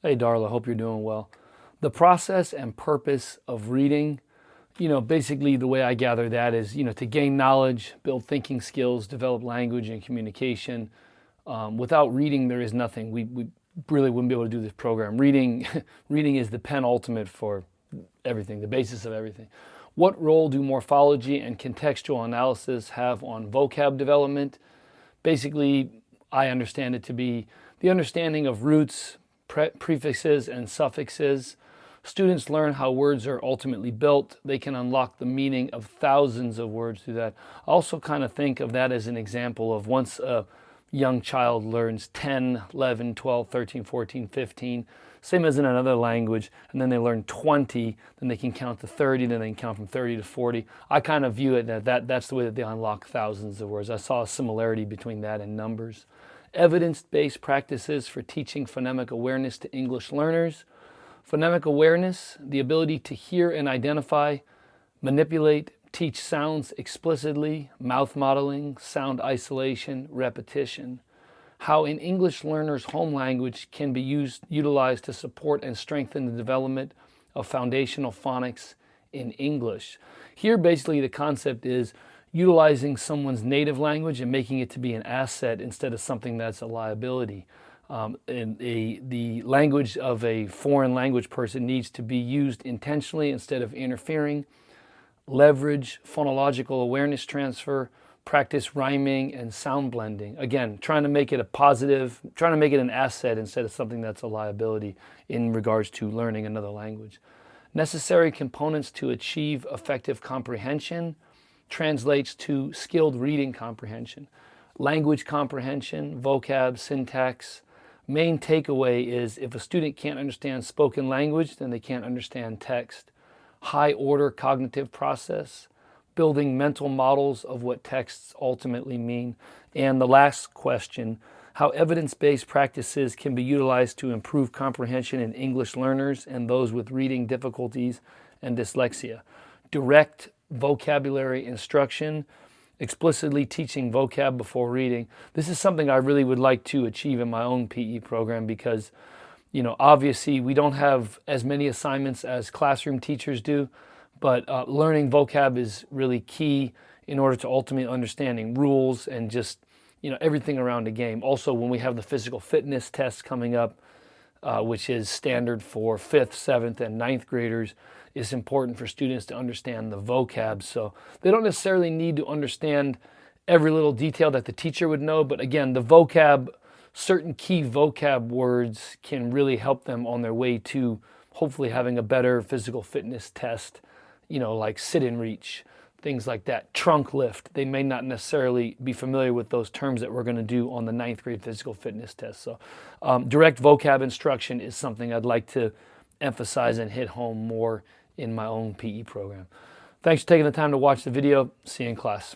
Hey, Darla, hope you're doing well. The process and purpose of reading, basically the way I gather that is, to gain knowledge, build thinking skills, develop language and communication. Without reading, there is nothing. We really wouldn't be able to do this program. Reading, reading is the penultimate for everything, the basis of everything. What role do morphology and contextual analysis have on vocab development? Basically, I understand it to be the understanding of roots, prefixes, and suffixes. Students learn how words are ultimately built. They can unlock the meaning of thousands of words through that. I also kind of think of that as an example of once a young child learns 10, 11, 12, 13, 14, 15, same as in another language, and then they learn 20, then they can count to 30, then they can count from 30 to 40. I kind of view it that's the way that they unlock thousands of words. I saw a similarity between that and numbers. Evidence-based practices for teaching phonemic awareness to English learners. Phonemic awareness, the ability to hear and identify, manipulate, teach sounds explicitly, mouth modeling, sound isolation, repetition. How an English learner's home language can be utilized to support and strengthen the development of foundational phonics in English. Here, basically, the concept is utilizing someone's native language and making it to be an asset instead of something that's a liability. The language of a foreign language person needs to be used intentionally instead of interfering. Leverage phonological awareness transfer, practice rhyming and sound blending. Again, trying to make it a positive, trying to make it an asset instead of something that's a liability in regards to learning another language. Necessary components to achieve effective comprehension translates to skilled reading comprehension. Language comprehension, vocab, syntax. Main takeaway is if a student can't understand spoken language, then they can't understand text. High order cognitive process, building mental models of what texts ultimately mean. And the last question, how evidence-based practices can be utilized to improve comprehension in English learners and those with reading difficulties and dyslexia. Direct vocabulary instruction, explicitly teaching vocab before reading. This is something I really would like to achieve in my own PE program because, obviously we don't have as many assignments as classroom teachers do, but learning vocab is really key in order to ultimately understanding rules and just, everything around the game. Also, when we have the physical fitness tests coming up, which is standard for 5th, 7th, and 9th graders, it's important for students to understand the vocab. So they don't necessarily need to understand every little detail that the teacher would know, but again, the vocab, certain key vocab words can really help them on their way to hopefully having a better physical fitness test, like sit and reach, things like that. Trunk lift, they may not necessarily be familiar with those terms that we're going to do on the 9th grade physical fitness test. So direct vocab instruction is something I'd like to emphasize and hit home more in my own PE program. Thanks for taking the time to watch the video. See you in class.